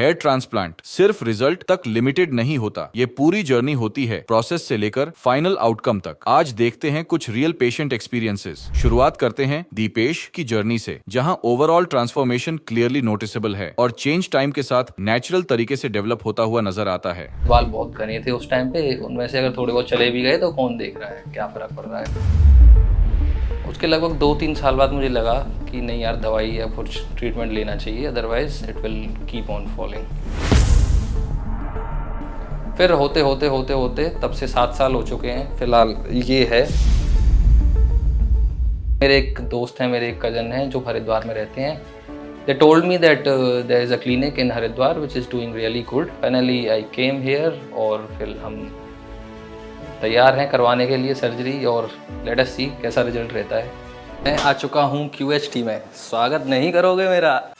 Hair transplant सिर्फ result तक limited नहीं होता, ये पूरी जर्नी होती है, प्रोसेस से लेकर फाइनल आउटकम तक। आज देखते हैं कुछ रियल पेशेंट एक्सपीरियंसेस। शुरुआत करते हैं दीपेश की जर्नी से, जहां ओवरऑल ट्रांसफॉर्मेशन क्लियरली नोटिसेबल है और चेंज टाइम के साथ नेचुरल तरीके से डेवलप होता हुआ नजर आता है। बाल बहुत घने थे उस टाइम पे, उनमें से अगर थोड़े बहुत चले भी गए तो कौन देख रहा है, क्या फर्क पड़ रहा है। उसके लगभग 2-3 साल बाद मुझे लगा कि नहीं यार, दवाई या कुछ ट्रीटमेंट लेना चाहिए, otherwise it will keep on falling. फिर होते होते होते होते तब से 7 साल हो चुके हैं। फिलहाल ये है, मेरे एक दोस्त हैं, मेरे एक कज़न हैं जो हरिद्वार में रहते हैं। They told me that there is a clinic in Haridwar which is doing really good. Finally I came here और फिर हम तैयार हैं करवाने के लिए सर्जरी और लेट अस सी कैसा रिजल्ट रहता है। मैं आ चुका हूँ QHT में। स्वागत नहीं करोगे मेरा?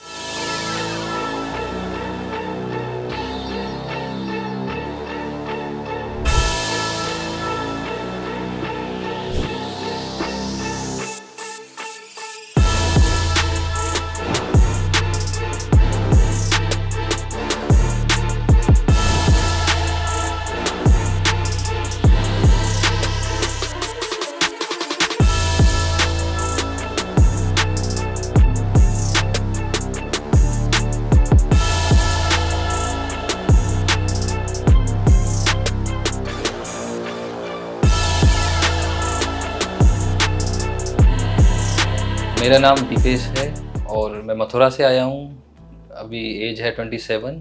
मेरा नाम दीपेश है और मैं मथुरा से आया हूँ। अभी एज है 27।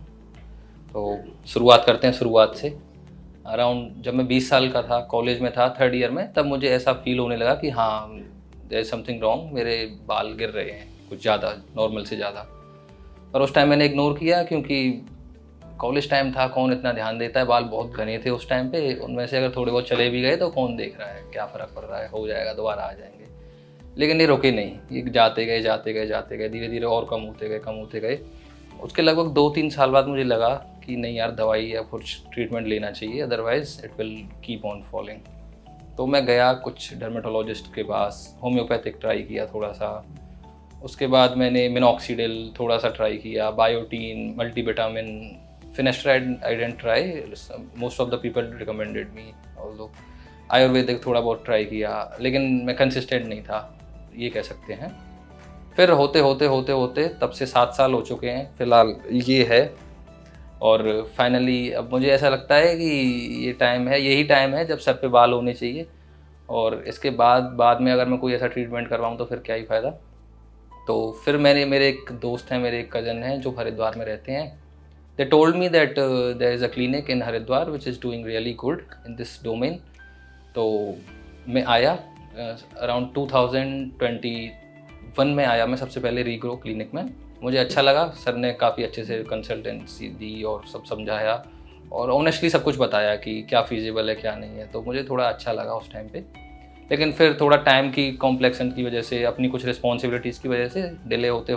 तो शुरुआत करते हैं शुरुआत से। अराउंड जब मैं 20 साल का था, कॉलेज में था, 3rd ईयर में, तब मुझे ऐसा फील होने लगा कि हाँ, देयर इज समथिंग रॉन्ग, मेरे बाल गिर रहे हैं कुछ ज़्यादा, नॉर्मल से ज़्यादा। पर उस टाइम मैंने इग्नोर किया क्योंकि कॉलेज टाइम था, कौन इतना ध्यान देता है। बाल बहुत घने थे उस टाइम पे, उनमें से अगर थोड़े बहुत चले भी गए तो कौन देख रहा है, क्या फ़र्क पड़ रहा है, हो जाएगा, दोबारा आ जाएंगे। लेकिन ये रुके नहीं, ये जाते गए, धीरे धीरे और कम होते गए। उसके लगभग 2-3 साल बाद मुझे लगा कि नहीं यार, दवाई या कुछ ट्रीटमेंट लेना चाहिए, otherwise it will keep on falling. तो मैं गया कुछ डर्मेटोलॉजिस्ट के पास, होम्योपैथिक ट्राई किया थोड़ा सा। उसके बाद मैंने मिनॉक्सीडिल थोड़ा सा ट्राई किया, biotin, multivitamin, finasteride I didn't try, most of the people recommended me. Although Ayurvedic थोड़ा बहुत ट्राई किया, लेकिन मैं कंसिस्टेंट नहीं था, ये कह सकते हैं। फिर होते होते तब से 7 साल हो चुके हैं। फिलहाल ये है और फाइनली अब मुझे ऐसा लगता है कि ये टाइम है, यही टाइम है जब सर पे बाल होने चाहिए। और इसके बाद में अगर मैं कोई ऐसा ट्रीटमेंट करवाऊँ तो फिर क्या ही फ़ायदा। तो फिर मेरे एक दोस्त हैं, मेरे एक कज़न हैं जो हरिद्वार में रहते हैं। They told me that there is a clinic in Haridwar which is doing really good in this domain. तो मैं आया अराउंड 2021 में आया मैं सबसे पहले रीग्रो क्लिनिक में। मुझे अच्छा लगा, सर ने काफ़ी अच्छे से कंसल्टेंसी दी और सब समझाया और ऑनेस्टली सब कुछ बताया कि क्या फीजिबल है क्या नहीं है। तो मुझे थोड़ा अच्छा लगा उस टाइम पे। लेकिन फिर थोड़ा टाइम की कॉम्प्लेक्सन की वजह से, अपनी कुछ रिस्पॉन्सिबिलिटीज़ की वजह से डिले होते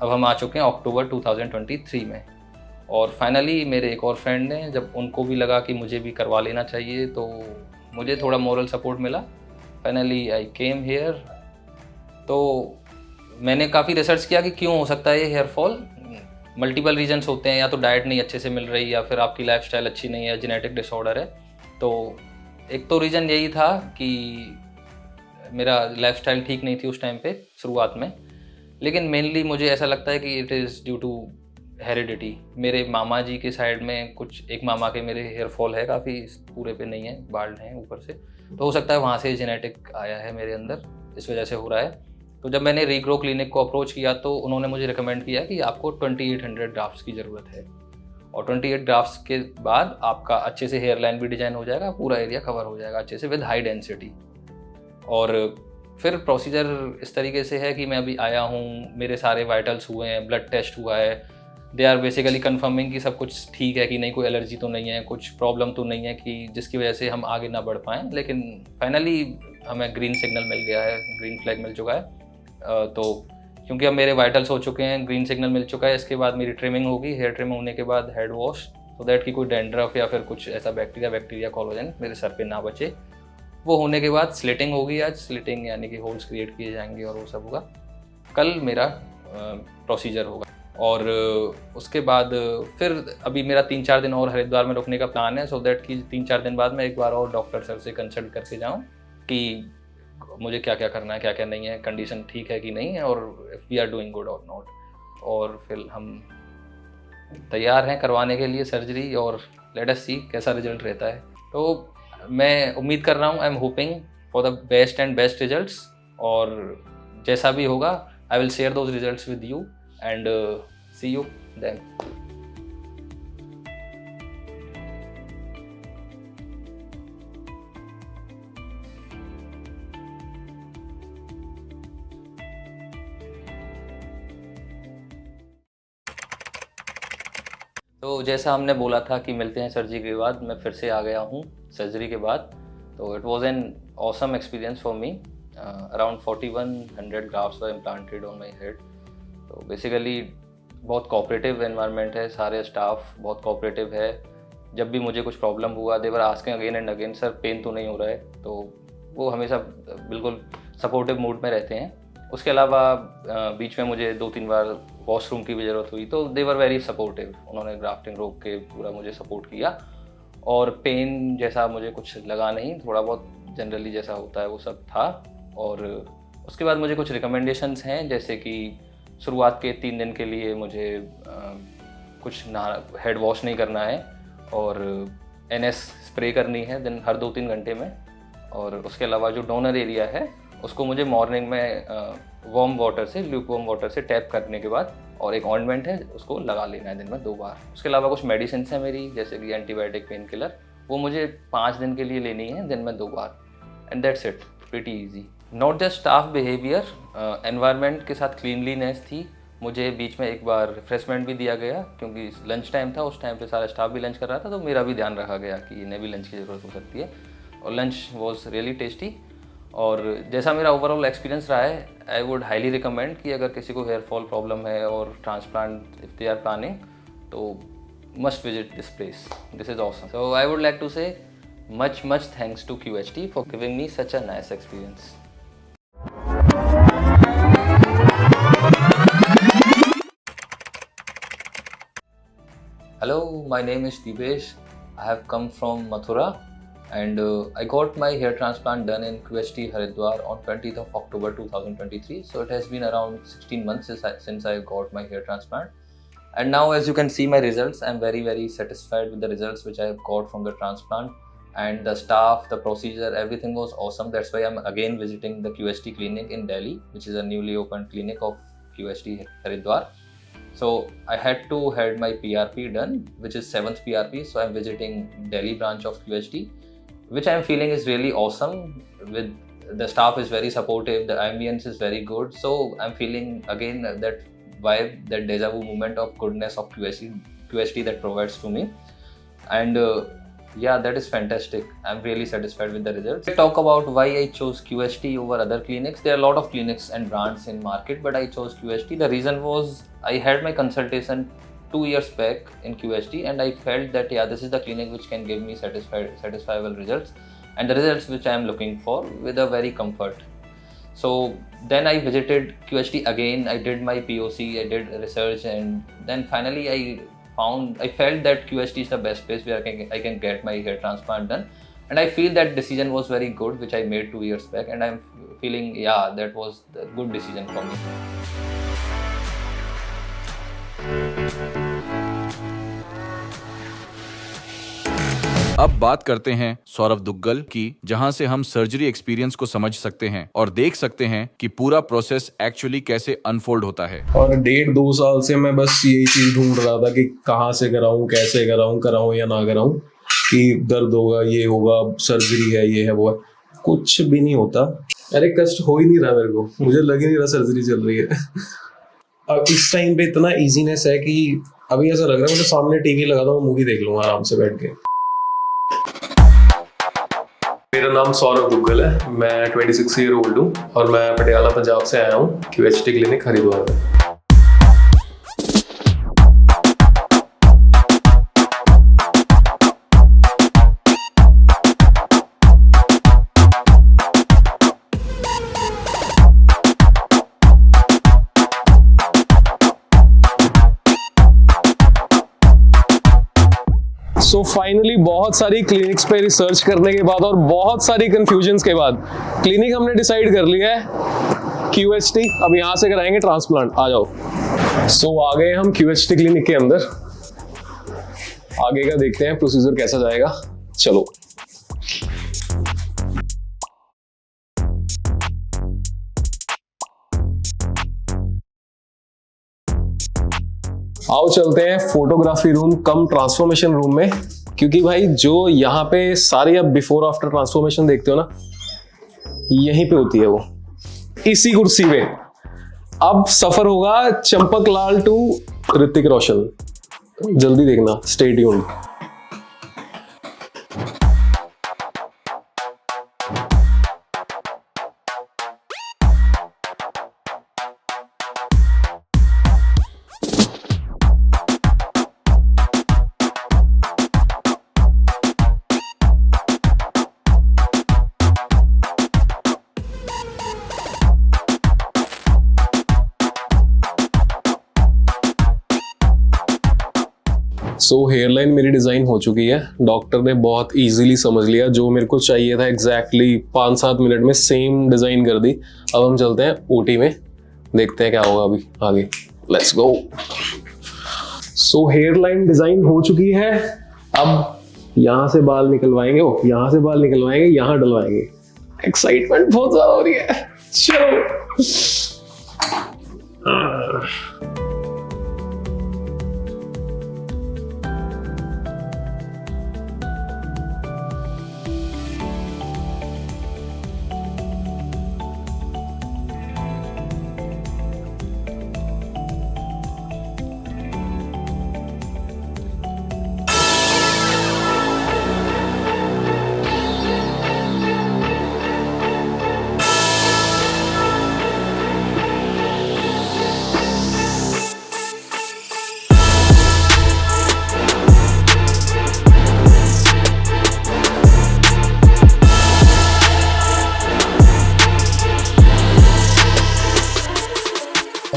अब हम आ चुके हैं अक्टूबर 2023 में। और फाइनली मेरे एक और फ्रेंड ने, जब उनको भी लगा कि मुझे भी करवा लेना चाहिए, तो मुझे थोड़ा मोरल सपोर्ट मिला। Finally I came here. तो मैंने काफ़ी रिसर्च किया कि क्यों हो सकता है ये हेयर फॉल। मल्टीपल रीजन्स होते हैं, या तो डाइट नहीं अच्छे से मिल रही, या फिर आपकी लाइफस्टाइल अच्छी नहीं है, जेनेटिक डिसऑर्डर है। तो एक तो रीज़न यही था कि मेरा लाइफस्टाइल ठीक नहीं थी उस टाइम पे शुरुआत में। लेकिन मेनली मुझे ऐसा लगता है कि it is due to heredity. मेरे मामा जी के साइड में कुछ, एक मामा के मेरे हेयर फॉल है काफ़ी, पूरे पे नहीं है, बाल्ड हैं ऊपर से। तो हो सकता है वहाँ से जेनेटिक आया है मेरे अंदर, इस वजह से हो रहा है। तो जब मैंने रीग्रो क्लिनिक को अप्रोच किया तो उन्होंने मुझे रिकमेंड किया कि आपको 2800 ग्राफ्ट्स की ज़रूरत है। और 28 ग्राफ्ट्स के बाद आपका अच्छे से हेयर लाइन भी डिजाइन हो जाएगा, पूरा एरिया कवर हो जाएगा अच्छे से विद हाई डेंसिटी। और फिर प्रोसीजर इस तरीके से है कि मैं अभी आया हूँ, मेरे सारे वाइटल्स हुए हैं, ब्लड टेस्ट हुआ है। दे आर बेसिकली कन्फर्मिंग कि सब कुछ ठीक है, कि नहीं कोई एलर्जी तो नहीं है, कुछ प्रॉब्लम तो नहीं है कि जिसकी वजह से हम आगे ना बढ़ पाएँ। लेकिन फाइनली हमें ग्रीन सिग्नल मिल गया है, ग्रीन फ्लैग मिल चुका है। तो क्योंकि अब मेरे वाइटल्स हो चुके हैं, ग्रीन सिग्नल मिल चुका है, इसके बाद मेरी ट्रिमिंग होगी। हेयर ट्रिमिंग होने के बाद हेड वॉश, सो दैट कि कोई डेंड्रफ या फिर कुछ ऐसा बैक्टीरिया कोलोजन मेरे सर पे ना बचे। वो होने के बाद स्लिटिंग होगी आज, स्लिटिंग यानी कि होल्स क्रिएट किए जाएंगे और वो सब होगा। कल मेरा प्रोसीजर होगा। और उसके बाद फिर अभी मेरा 3-4 दिन और हरिद्वार में रुकने का प्लान है, सो दैट कि 3-4 दिन बाद मैं एक बार और डॉक्टर सर से कंसल्ट करके जाऊँ कि मुझे क्या क्या करना है, क्या क्या नहीं है, कंडीशन ठीक है कि नहीं है, और if we are doing good और नॉट। और फिर हम तैयार हैं करवाने के लिए सर्जरी, और लेट अस सी कैसा रिजल्ट रहता है। तो मैं उम्मीद कर रहा हूँ, I am hoping for the best and best results, और जैसा भी होगा I will share those results with you and see you then. तो जैसा हमने बोला था कि मिलते हैं सर्जरी के बाद, मैं फिर से आ गया हूँ सर्जरी के बाद। तो it was an awesome experience for me. Around 4100 grafts were implanted on my head. तो बेसिकली बहुत कोऑपरेटिव एनवायरनमेंट है, सारे स्टाफ बहुत कोऑपरेटिव है। जब भी मुझे कुछ प्रॉब्लम हुआ, they were asking again and again, sir pain तो नहीं हो रहा है, तो वो हमेशा बिल्कुल सपोर्टिव मूड में रहते हैं। उसके अलावा बीच में मुझे 2-3 बार वॉशरूम की भी ज़रूरत हुई, तो दे वर वेरी सपोर्टिव। उन्होंने ग्राफ्टिंग रोक के पूरा मुझे सपोर्ट किया, और पेन जैसा मुझे कुछ लगा नहीं, थोड़ा बहुत जनरली जैसा होता है वो सब था। और उसके बाद मुझे कुछ रिकमेंडेशंस हैं, जैसे कि शुरुआत के 3 दिन के लिए मुझे कुछ हेड वॉश नहीं करना है, और NS स्प्रे करनी है दिन हर 2-3 घंटे में। और उसके अलावा जो डोनर एरिया है उसको मुझे मॉर्निंग में वार्म वाटर से, ल्यूक वार्म वाटर से टैप करने के बाद, और एक ऑइंटमेंट है उसको लगा लेना है दिन में 2 बार। उसके अलावा कुछ मेडिसिन है मेरी, जैसे कि एंटीबायोटिक, पेन किलर, वो मुझे 5 दिन के लिए लेनी है दिन में 2 बार, and that's it, pretty easy. Not just staff behaviour, environment के साथ क्लीनलीनेस थी। मुझे बीच में एक बार रिफ्रेशमेंट भी दिया गया, क्योंकि लंच टाइम था, उस टाइम पे सारा स्टाफ भी लंच कर रहा था, तो मेरा भी ध्यान रखा गया कि इन्हें भी लंच की ज़रूरत हो सकती है, और लंच वॉज रियली टेस्टी। और जैसा मेरा ओवरऑल एक्सपीरियंस रहा है, आई वुड हाईली रिकमेंड कि अगर किसी को हेयर फॉल प्रॉब्लम है और transplant if they are planning, तो must visit this place, this is awesome. So I would like to say much thanks to QHT for giving me such a nice experience. Hello, my name is Divesh. I have come from Mathura, and I got my hair transplant done in QHT Haridwar on 20th of October 2023. So it has been around 16 months since I got my hair transplant. And now, as you can see my results, I'm very satisfied with the results which I have got from the transplant. And the staff, the procedure, everything was awesome. That's why I'm again visiting the QHT clinic in Delhi, which is a newly opened clinic of QHT Haridwar. So I had to had my PRP done, which is 7th PRP. So I'm visiting Delhi branch of QHT, which I'm feeling is really awesome. With the staff is very supportive, the ambience is very good. So I'm feeling again that vibe, that deja vu moment of goodness of QHT that provides to me. And yeah, that is fantastic. I'm really satisfied with the results. Let's talk about why I chose QHT over other clinics. There are a lot of clinics and brands in market, but I chose QHT. The reason was I had my consultation 2 years back in QHT, and I felt that yeah, this is the clinic which can give me satisfiable results, and the results which I am looking for with a very comfort. So then I visited QHT again. I did my POC, I did research, and then finally I felt that QHT is the best place where I can get my hair transplant done, and I feel that decision was very good, which I made 2 years back, and I'm feeling yeah, that was the good decision for me. अब बात करते हैं सौरभ दुग्गल की, जहां से हम surgery experience को समझ सकते हैं और देख सकते हैं कि पूरा प्रोसेस एक्चुअली कैसे अनफोल्ड होता है। और 1.5-2 साल से मैं बस यही चीज ढूंढ रहा था कि कहाँ से कराऊं, कैसे कराऊं या ना कराऊं, कि दर्द होगा, ये होगा, सर्जरी है, ये है, वो है, कुछ भी नहीं होता। अरे कष्ट हो ही नहीं रहा मेरे को, मुझे लग ही नहीं रहा सर्जरी चल रही है। अब इस टाइम पे इतना इजीनेस है कि अभी ऐसा लग रहा है मुझे सामने टीवी लगा दो, मूवी देख लूंगा आराम से बैठ के। मेरा नाम सौरभ दुग्गल है, मैं 26 ईयर ओल्ड हूँ और मैं पटियाला पंजाब से आया हूँ QHT क्लिनिक हरिद्वार में। सो फाइनली बहुत सारी क्लिनिक्स पे रिसर्च करने के बाद और बहुत सारी कंफ्यूजन्स के बाद क्लिनिक हमने डिसाइड कर लिया है QHT। अब यहाँ से कराएंगे ट्रांसप्लांट। आ जाओ। सो आ गए हम QHT क्लिनिक के अंदर। आगे का देखते हैं प्रोसीजर कैसा जाएगा। चलो। आओ चलते हैं photography room cum transformation room में, क्योंकि भाई जो यहाँ पे सारी अब बिफोर आफ्टर ट्रांसफॉर्मेशन देखते हो ना, यहीं पे होती है वो, इसी कुर्सी पे। अब सफर होगा चंपक लाल टू ऋतिक रोशन। जल्दी देखना, स्टे ट्यून्ड। सो हेयरलाइन मेरी डिज़ाइन हो चुकी है। डॉक्टर ने बहुत इजीली समझ लिया, जो मेरे को चाहिए था एग्जैक्टली 5-7 मिनट में सेम डिज़ाइन कर दी। अब हम चलते हैं OT में, देखते हैं क्या होगा अभी आगे। Let's go. So hairline design हो चुकी है। अब यहाँ से बाल निकलवाएंगे, यहाँ से बाल निकलवाएंगे, यहाँ डलवाएंगे। एक्साइटमेंट बहुत ज़्यादा हो रही है। चलो।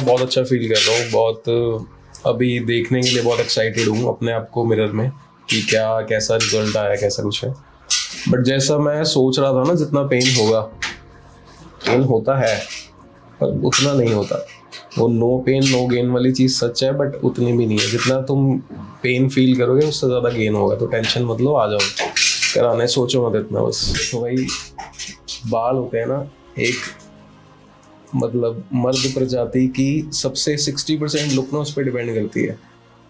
बहुत अच्छा फील कर रहा हूँ। बहुत अभी देखने के लिए बहुत एक्साइटेड हूँ अपने आप को मिरर में कि क्या कैसा रिजल्ट आया, कैसा कुछ है। बट जैसा मैं सोच रहा था ना, जितना पेन होगा, पेन होता है पर उतना नहीं होता। वो नो पेन नो गेन वाली चीज़ सच है, बट उतनी भी नहीं है। जितना तुम पेन फील करोगे उससे ज़्यादा गेन होगा। तो टेंशन मत लो, आ जाओ कराने, सोचो मत इतना बस। तो भाई बाल होते हैं ना, एक मतलब मर्द प्रजाति की सबसे 60% लुक ना उस पर डिपेंड करती है।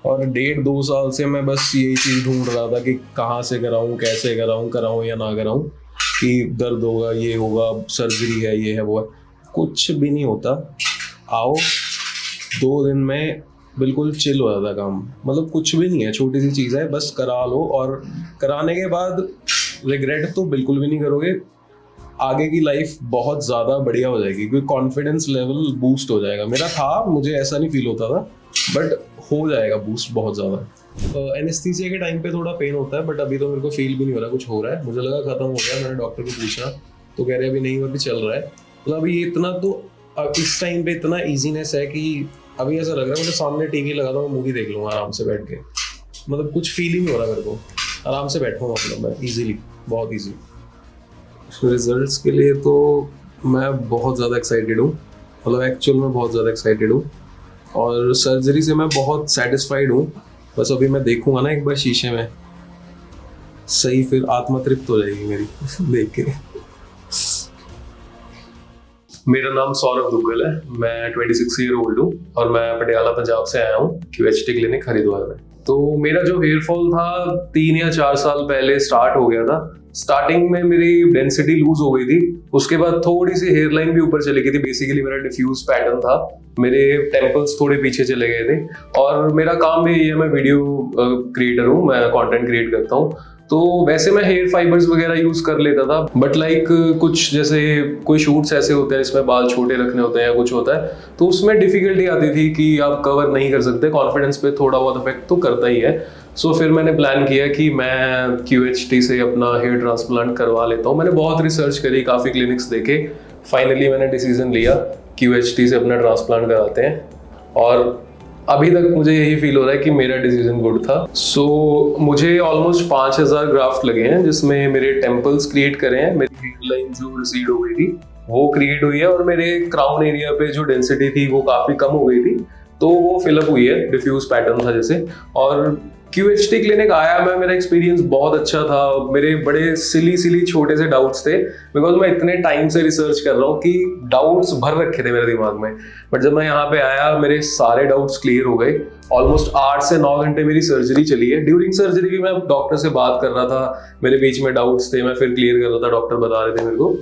और 1.5-2 साल से मैं बस यही चीज़ ढूंढ रहा था कि कहाँ से कराऊँ, कैसे कराऊँ या ना कराऊँ, कि दर्द होगा, ये होगा, सर्जरी है, ये है, वो है। कुछ भी नहीं होता। आओ 2 दिन में बिल्कुल चिल हो जाता काम। मतलब कुछ भी नहीं है, छोटी सी चीज़ है, बस करा लो। और कराने के बाद रिग्रेट तो बिल्कुल भी नहीं करोगे। आगे की लाइफ बहुत ज़्यादा बढ़िया हो जाएगी, क्योंकि कॉन्फिडेंस लेवल बूस्ट हो जाएगा। मेरा था, मुझे ऐसा नहीं फील होता था, बट हो जाएगा बूस्ट बहुत ज़्यादा। एनेस्थीसिया के टाइम पे थोड़ा पेन होता है, बट अभी तो मेरे को फील भी नहीं हो रहा कुछ हो रहा है। मुझे लगा खत्म हो गया। मैंने डॉक्टर को पूछा तो कह रहे अभी नहीं, अभी चल रहा है। मतलब अभी इतना तो इस टाइम पे इतना ईजीनेस है कि अभी ऐसा लग रहा है मुझे सामने टीवी लगा था, मैं मूवी देख लूँगा आराम से बैठ के। मतलब कुछ फील ही नहीं हो रहा मेरे को। आराम से बैठूँगा, मतलब मैं ईजिली, बहुत ईजी। रिजल्ट्स के लिए तो मैं बहुत ज़्यादा एक्साइटेड हूँ। मतलब एक्चुअल में बहुत ज़्यादा एक्साइटेड हूँ। और सर्जरी से मैं बहुत सेटिस्फाइड हूँ। बस अभी मैं देखूँगा ना एक बार शीशे में, सही फिर आत्मा तृप्त हो जाएगी मेरी देख के। मेरा नाम सौरभ दुग्गल है। मैं 26 ईयर ओल्ड हूँ और मैं पटियाला पंजाब से आया हूँ QHT क्लिनिक हरिद्वार में। तो मेरा जो हेयर फॉल था 3 या 4 साल पहले स्टार्ट हो गया था। स्टार्टिंग में मेरी डेंसिटी लूज हो गई थी, उसके बाद थोड़ी सी हेयर लाइन भी ऊपर चली गई थी। बेसिकली मेरा डिफ्यूज पैटर्न था, मेरे टेम्पल्स थोड़े पीछे चले गए थे। और मेरा काम भी यही है, मैं वीडियो क्रिएटर हूँ, मैं कंटेंट क्रिएट करता हूँ। तो वैसे मैं हेयर फाइबर्स वगैरह यूज कर लेता था, बट लाइक कुछ जैसे कोई शूट्स ऐसे होते हैं इसमें बाल छोटे रखने होते हैं या कुछ होता है, तो उसमें डिफिकल्टी आती थी कि आप कवर नहीं कर सकते। कॉन्फिडेंस पे थोड़ा बहुत इफेक्ट तो करता ही है। सो फिर मैंने प्लान किया कि मैं QHT से अपना हेयर ट्रांसप्लांट करवा लेता हूँ। मैंने बहुत रिसर्च करी, काफ़ी क्लिनिक्स देखे, फाइनली मैंने डिसीजन लिया QHT से अपना ट्रांसप्लांट कराते हैं। और अभी तक मुझे यही फील हो रहा है कि मेरा डिसीजन गुड था। सो मुझे ऑलमोस्ट 5000 ग्राफ्ट लगे हैं, जिसमें मेरे टेम्पल्स क्रिएट करे हैं, मेरी हेयरलाइन जो रिसीड हो गई थी वो क्रिएट हुई है, और मेरे क्राउन एरिया पे जो डेंसिटी थी वो काफी कम हो गई थी, तो वो फिलअप हुई है, डिफ्यूज पैटर्न था जैसे। और QHT क्लिनिक आया मैं, मेरा एक्सपीरियंस बहुत अच्छा था। मेरे बड़े सिली छोटे से डाउट्स थे, बिकॉज मैं इतने टाइम से रिसर्च कर रहा हूँ कि डाउट्स भर रखे थे मेरे दिमाग में। बट जब मैं यहाँ पे आया मेरे सारे डाउट्स क्लियर हो गए। ऑलमोस्ट 8 से 9 घंटे मेरी सर्जरी चली है। ड्यूरिंग सर्जरी भी मैं डॉक्टर से बात कर रहा था, मेरे बीच में डाउट्स थे, मैं फिर क्लियर कर रहा था, डॉक्टर बता रहे थे मेरे को।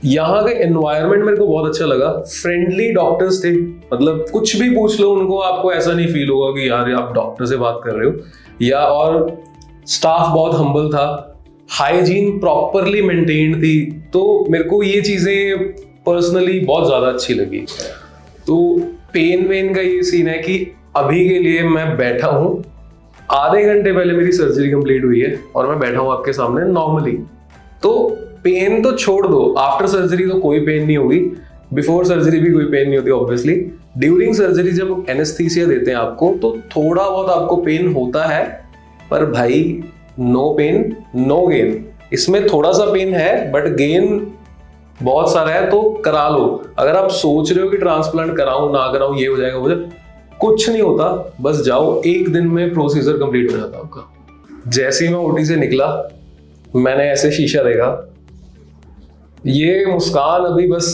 यहाँ का एनवायरनमेंट मेरे को बहुत अच्छा लगा। फ्रेंडली डॉक्टर्स थे, मतलब कुछ भी पूछ लो उनको, आपको ऐसा नहीं फील होगा कि यार आप डॉक्टर से बात कर रहे हो। या और स्टाफ बहुत हम्बल था, हाइजीन प्रॉपरली मेंटेन्ड थी, तो मेरे को ये चीजें पर्सनली बहुत ज्यादा अच्छी लगी। तो पेन वेन का ये सीन है कि अभी के लिए मैं बैठा हूँ, आधे घंटे पहले मेरी सर्जरी कंप्लीट हुई है और मैं बैठा हूँ आपके सामने नॉर्मली। तो पेन तो छोड़ दो, आफ्टर सर्जरी तो कोई पेन नहीं होगी, बिफोर सर्जरी भी कोई पेन नहीं होती ऑब्वियसली। ड्यूरिंग सर्जरी जब एनेस्थीसिया देते हैं आपको तो थोड़ा बहुत आपको पेन होता है, पर भाई नो पेन नो गेन। इसमें थोड़ा सा पेन है बट गेन बहुत सारा है, तो करा लो। अगर आप सोच रहे हो कि ट्रांसप्लांट कराऊं ना कराऊं, ये हो जाएगा वो जाएगा, कुछ नहीं होता, बस जाओ, एक दिन में प्रोसीजर कंप्लीट हो जाता आपका। जैसे ही मैं ओटी से निकला मैंने ऐसे शीशा देखा, ये मुस्कान अभी बस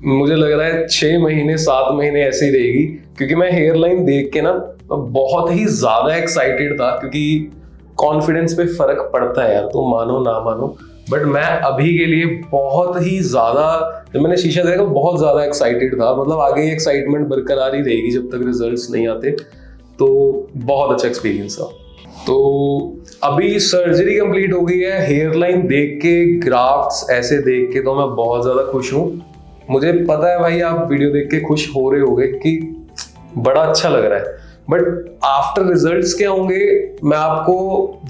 मुझे लग रहा है 6 महीने 7 महीने ऐसे ही रहेगी, क्योंकि मैं हेयर लाइन देख के ना बहुत ही ज्यादा एक्साइटेड था, क्योंकि कॉन्फिडेंस पे फर्क पड़ता है यार, तो मानो ना मानो। बट मैं अभी के लिए बहुत ही ज्यादा, जब मैंने शीशा देखा बहुत ज्यादा एक्साइटेड था, मतलब आगे ये एक्साइटमेंट बरकरार ही रहेगी जब तक रिजल्ट्स नहीं आते। तो बहुत अच्छा एक्सपीरियंस था। तो अभी सर्जरी कंप्लीट हो गई है, हेयर लाइन देख के, ग्राफ्ट्स ऐसे देख के तो मैं बहुत ज्यादा खुश हूँ। मुझे पता है भाई आप वीडियो देख के खुश हो रहे होगे कि बड़ा अच्छा लग रहा है, बट आफ्टर रिजल्ट्स क्या होंगे मैं आपको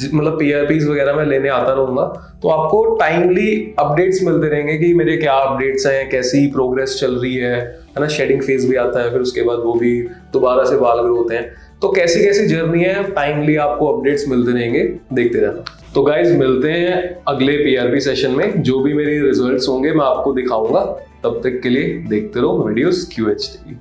मतलब PRPs वगैरह मैं लेने आता रहूंगा, तो आपको टाइमली अपडेट्स मिलते रहेंगे कि मेरे क्या अपडेट्स हैं, कैसी प्रोग्रेस चल रही है ना। शेडिंग फेज भी आता है, फिर उसके बाद वो भी दोबारा से बाल ग्रो होते हैं, तो कैसी कैसी जर्नी है, टाइमली आपको अपडेट्स मिलते रहेंगे, देखते रहना। तो गाइज मिलते हैं अगले PRP सेशन में, जो भी मेरे रिजल्ट्स होंगे मैं आपको दिखाऊंगा। तब तक के लिए देखते रहो वीडियोस QHT।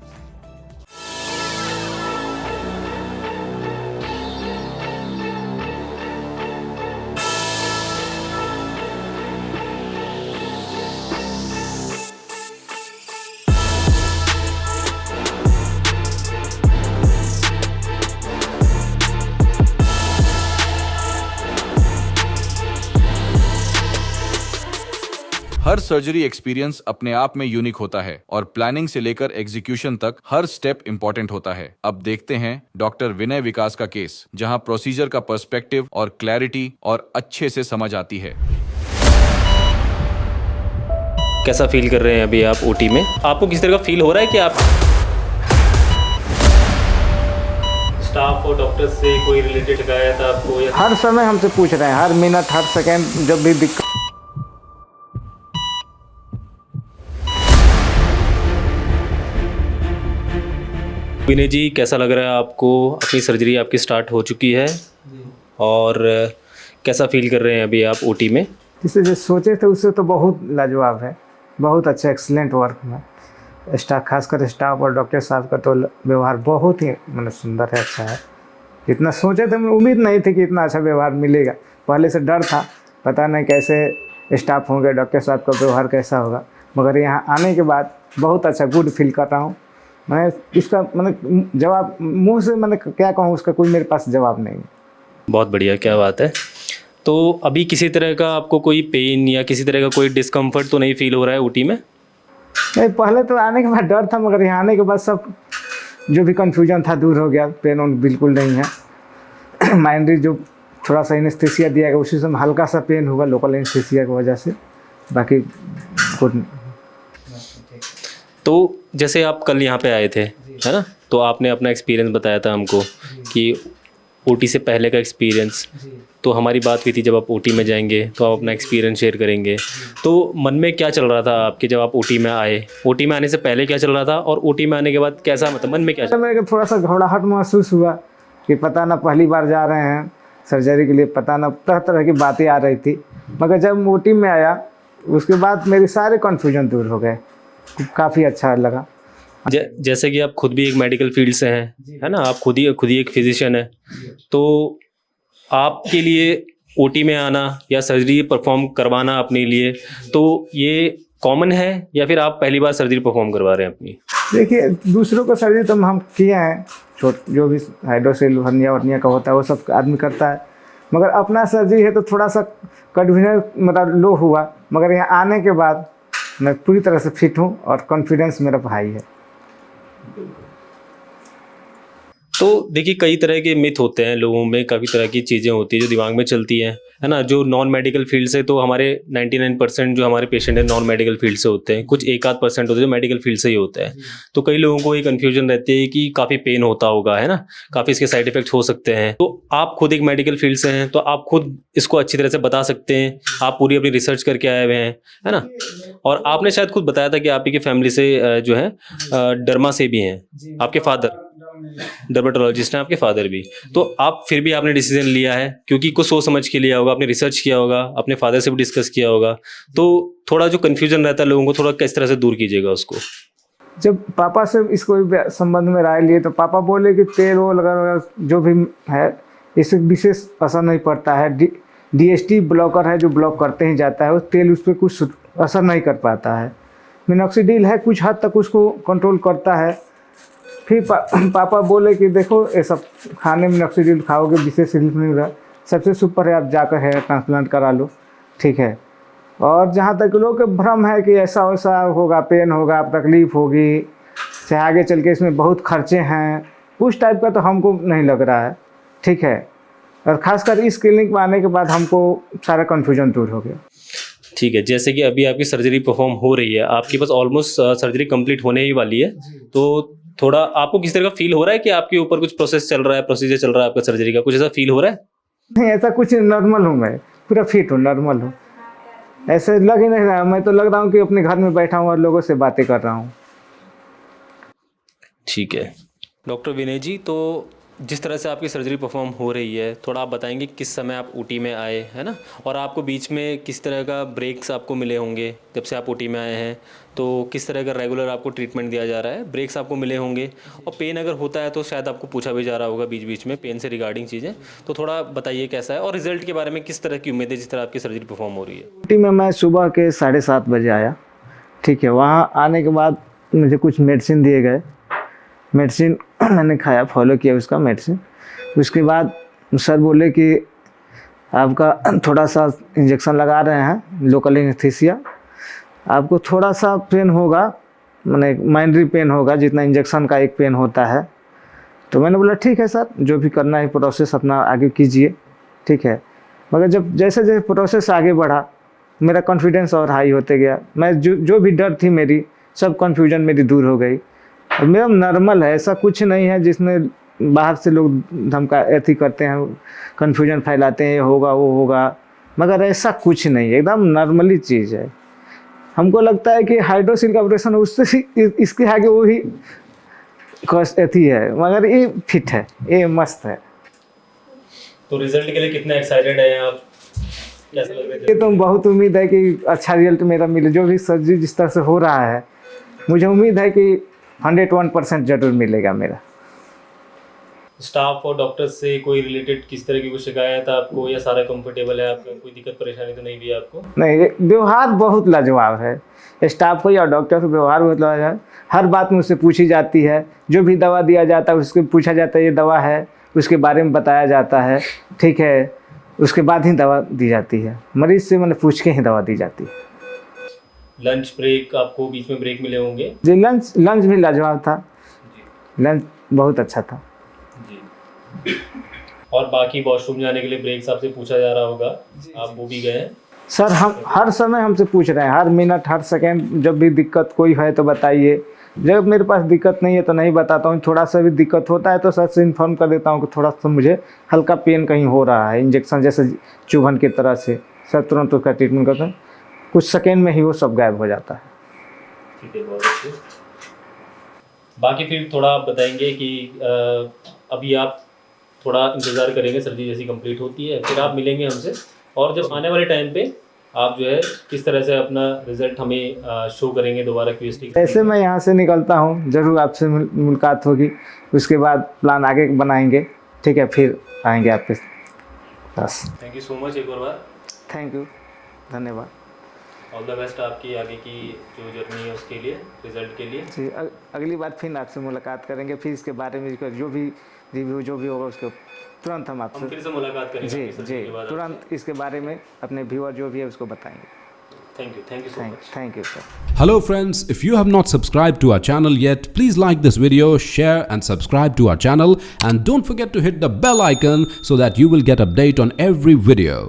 हर सर्जरी एक्सपीरियंस अपने आप में यूनिक होता है और प्लानिंग से लेकर एग्जीक्यूशन तक हर स्टेप इंपॉर्टेंट होता है। अब देखते हैं डॉक्टर विनय विकास का केस, जहां प्रोसीजर का पर्सपेक्टिव और क्लैरिटी और अच्छे से समझ आती है। कैसा फील कर रहे हैं अभी आप ओटी में? आपको किस तरह का फील हो रहा है कि आप स्टाफ और डॉक्टर से कोई रिलेटेड शिकायत आपको या हर समय हमसे पूछ रहे हैं, हर मिनट हर सेकंड जब भी दिक्कत। विनय जी, कैसा लग रहा है आपको? अपनी सर्जरी आपकी स्टार्ट हो चुकी है और कैसा फील कर रहे हैं अभी आप ओटी में? जिससे जो सोचे थे उससे तो बहुत लाजवाब है, बहुत अच्छा एक्सीलेंट वर्क में। स्टाफ, खासकर स्टाफ और डॉक्टर साहब का तो व्यवहार बहुत ही मतलब सुंदर है, अच्छा है। जितना सोचे थे उम्मीद नहीं थी कि इतना अच्छा व्यवहार मिलेगा। पहले से डर था, पता नहीं कैसे स्टाफ होंगे, डॉक्टर साहब का व्यवहार कैसा होगा, मगर यहाँ आने के बाद बहुत अच्छा गुड फील कर रहा हूँ। मैं इसका मतलब जवाब मुंह से मैंने क्या कहूँ, उसका कोई मेरे पास जवाब नहीं है। बहुत बढ़िया, क्या बात है। तो अभी किसी तरह का आपको कोई पेन या किसी तरह का कोई डिस्कम्फर्ट तो नहीं फील हो रहा है ओटी में? नहीं, पहले तो आने के बाद डर था, मगर यहाँ आने के बाद सब जो भी कंफ्यूजन था दूर हो गया। पेन उन बिल्कुल नहीं है। माइंड जो थोड़ा सा एनेस्थीसिया दिया गया उसी से हल्का सा पेन हुआ लोकल एनेस्थीसिया की वजह से, बाकी गुड। तो जैसे आप कल यहाँ पे आए थे, है ना, तो आपने अपना एक्सपीरियंस बताया था हमको कि ओटी से पहले का एक्सपीरियंस। तो हमारी बात हुई थी जब आप ओटी में जाएंगे तो आप अपना एक्सपीरियंस शेयर करेंगे। तो मन में क्या चल रहा था आपके जब आप ओटी में आए? ओटी में आने से पहले क्या चल रहा था और ओटी में आने के बाद कैसा, मतलब मन में क्या चल? मेरे को थोड़ा सा घबराहट महसूस हुआ कि पता ना पहली बार जा रहे हैं सर्जरी के लिए, पता ना तरह तरह की बातें आ रही थी। मगर जब ओटी में आया उसके बाद मेरे सारे कन्फ्यूजन दूर हो गए, काफ़ी अच्छा लगा। जैसे कि आप खुद भी एक मेडिकल फील्ड से हैं, है ना, आप खुद ही एक फिजिशियन है, तो आपके लिए ओटी में आना या सर्जरी परफॉर्म करवाना अपने लिए, तो ये कॉमन है या फिर आप पहली बार सर्जरी परफॉर्म करवा रहे हैं अपनी? देखिए, दूसरों को सर्जरी तो हम किए हैं, जो भी हाइड्रोसेल हर्निया वर्निया का होता है वो सब आदमी करता है, मगर अपना सर्जरी है तो थोड़ा सा कन्फिडेंस मेरा लो हुआ। मगर यहाँ आने के बाद मैं पूरी तरह से फिट हूँ और कॉन्फिडेंस मेरा हाई है। तो देखिए, कई तरह के मिथ होते हैं लोगों में, काफ़ी तरह की चीज़ें होती हैं जो दिमाग में चलती हैं, है ना। जो नॉन मेडिकल फील्ड से, तो हमारे 99% जो हमारे पेशेंट हैं नॉन मेडिकल फील्ड से होते हैं, कुछ 1-8% होते हैं जो मेडिकल फील्ड से ही होते हैं। तो कई लोगों को ये कन्फ्यूजन रहती है कि काफ़ी पेन होता होगा, है ना, काफ़ी इसके साइड इफेक्ट हो सकते हैं। तो आप खुद एक मेडिकल फील्ड से हैं तो आप खुद इसको अच्छी तरह से बता सकते हैं, आप पूरी अपनी रिसर्च करके आए हुए हैं, है ना। और आपने शायद खुद बताया था कि आप ही की फैमिली से जो है डर्मा से भी हैं, आपके फादर डर्मेटोलॉजिस्ट हैं, आपके फादर भी। तो आप फिर भी आपने डिसीजन लिया है क्योंकि कुछ सोच समझ के लिया होगा, आपने रिसर्च किया होगा, अपने फादर से भी डिस्कस किया होगा। तो थोड़ा जो कन्फ्यूजन रहता है लोगों को, थोड़ा किस तरह से दूर कीजिएगा उसको? जब पापा से इसको संबंध में राय लिए तो पापा बोले कि तेल वो लगा जो भी है इससे विशेष असर नहीं पड़ता है। DST ब्लॉकर है जो ब्लॉक करते ही जाता है, वो तेल उस पर कुछ असर नहीं कर पाता है। मिनॉक्सिडिल है कुछ हद तक उसको कंट्रोल करता है। फिर पापा बोले कि देखो ये सब खाने में मिनॉक्सिडिल खाओगे विशेष रिलीफ नहीं रहा, सबसे सुपर है आप जाकर हेयर ट्रांसप्लांट करा लो, ठीक है। और जहाँ तक लोगों के भ्रम है कि ऐसा वैसा होगा, पेन होगा, तकलीफ होगी, से आगे चल के इसमें बहुत खर्चे हैं, उस टाइप का तो हमको नहीं लग रहा है, ठीक है। और ख़ासकर इस क्लिनिक में आने के बाद हमको सारा कन्फ्यूजन दूर हो गया। ठीक है, जैसे कि अभी आपकी सर्जरी परफॉर्म हो रही है, आपकी बस ऑलमोस्ट सर्जरी कंप्लीट होने ही वाली है, तो थोड़ा आपको किस तरह का फील हो रहा है कि आपके ऊपर कुछ प्रोसेस चल रहा है, प्रोसीजर चल रहा है आपका सर्जरी का, कुछ ऐसा फील हो रहा है? नहीं, ऐसा कुछ, नॉर्मल हूँ मैं, पूरा फिट हूँ, नॉर्मल हूँ, ऐसे लग ही नहीं रहा। मैं तो लग रहा हूँ कि अपने घर में बैठा हूँ और लोगों से बातें कर रहा हूँ। ठीक है डॉक्टर विनय जी, तो जिस तरह से आपकी सर्जरी परफॉर्म हो रही है, थोड़ा आप बताएंगे किस समय आप ओटी में आए, है ना, और आपको बीच में किस तरह का ब्रेक्स आपको मिले होंगे जब से आप ओटी में आए हैं, तो किस तरह का रेगुलर आपको ट्रीटमेंट दिया जा रहा है, ब्रेक्स आपको मिले होंगे, और पेन अगर होता है तो शायद आपको पूछा भी जा रहा होगा बीच बीच में पेन से रिगार्डिंग चीज़ें, तो थोड़ा बताइए कैसा है, और रिजल्ट के बारे में किस तरह की उम्मीद है जिस तरह आपकी सर्जरी परफॉर्म हो रही है? ओटी में मैं सुबह के 7:30 बजे आया, ठीक है। वहाँ आने के बाद मुझे कुछ मेडिसिन दिए गए, मेडिसिन मैंने खाया, फॉलो किया उसका मेडिसिन। उसके बाद सर बोले कि आपका थोड़ा सा इंजेक्शन लगा रहे हैं, लोकल एनेस्थीसिया, आपको थोड़ा सा पेन होगा, माने माइनरी पेन होगा, जितना इंजेक्शन का एक पेन होता है। तो मैंने बोला ठीक है सर, जो भी करना है प्रोसेस अपना आगे कीजिए, ठीक है। मगर जब जैसे जैसे प्रोसेस आगे बढ़ा मेरा कॉन्फिडेंस और हाई होते गया। मैं जो भी डर थी मेरी, सब कन्फ्यूजन मेरी दूर हो गई। और मेरा नॉर्मल है, ऐसा कुछ नहीं है जिसमें बाहर से लोग धमका ऐसी करते हैं, कन्फ्यूजन फैलाते हैं, ये होगा वो होगा, मगर ऐसा कुछ नहीं है, एकदम नॉर्मली चीज़ है। हमको लगता है कि हाइड्रोसिल का ऑपरेशन उससे इसके आगे वही अथी है, मगर ये फिट है, ये मस्त है। तो रिजल्ट के लिए कितने एक्साइटेड हैं आप, कैसा लग रहा है? ये तो बहुत उम्मीद है कि अच्छा रिजल्ट मेरा मिले। जो भी सर्जरी जिस तरह से हो रहा है, मुझे उम्मीद है कि 101% जरूर मिलेगा मेरा। स्टाफ और डॉक्टर्स से कोई रिलेटेड किस तरह की कोई शिकायत आपको, या सारा कंफर्टेबल है आपका, कोई दिक्कत परेशानी तो नहीं भी आपको? नहीं, व्यवहार बहुत लाजवाब है, स्टाफ को या डॉक्टर का व्यवहार बहुत लाजवाब है। हर बात मुझसे पूछी जाती है, जो भी दवा दिया जाता है उसको पूछा जाता है ये दवा है, उसके बारे में बताया जाता है, ठीक है, उसके बाद ही दवा दी जाती है। मरीज से मैंने पूछ के ही दवा दी जाती है। लंच ब्रेक आपको बीच में ब्रेक मिले होंगे? जी, लंच भी लाजवाब था, लंच बहुत अच्छा था जी। और बाकी वॉशरूम जाने के लिए ब्रेक्स आपसे पूछा जा रहा होगा, आप वो भी गए हैं? सर, हम हर समय हमसे पूछ रहे हैं, हर मिनट हर सेकंड, जब भी दिक्कत कोई है तो बताइए, जब मेरे पास दिक्कत नहीं है तो नहीं बताता हूँ, थोड़ा सा भी दिक्कत होता है तो सर से इन्फॉर्म कर देता हूँ कि थोड़ा सा मुझे हल्का पेन कहीं हो रहा है, इंजेक्शन जैसे चुभन की तरह से, सर तुरंत उसका ट्रीटमेंट करते हैं, कुछ सेकेंड में ही वो सब गायब हो जाता है। ठीक है, बहुत अच्छे। बाकी फिर थोड़ा आप बताएंगे कि अभी आप थोड़ा इंतज़ार करेंगे सर्जरी जैसी कंप्लीट होती है, फिर आप मिलेंगे हमसे, और जब आने वाले टाइम पे आप जो है किस तरह से अपना रिजल्ट हमें शो करेंगे दोबारा क्यूएसटी। ऐसे मैं यहाँ से निकलता हूँ, ज़रूर आपसे मुलाकात होगी, उसके बाद प्लान आगे बनाएंगे, ठीक है, फिर आएंगे आपके पास। थैंक यू सो मच एक और बार। थैंक यू, धन्यवाद। ऑल द बेस्ट आपकी आगे की जो जर्नी है उसके लिए, रिजल्ट के लिए। जी, अगली बार फिर आपसे मुलाकात करेंगे, फिर इसके बारे में जो भी रिव्यू जो भी होगा उसको तुरंत हम आपसे फिर से मुलाकात करेंगे जी आपकी जी सर्जरी के बाद तुरंत आपसे। इसके बारे में अपने व्यूअर जो भी है उसको बताएंगे। Thank you so much. Thank you sir. Hello friends, if you have not subscribed to our channel yet, please like this video, share and subscribe to our channel, and don't forget to hit the bell icon so that you will get update on every video.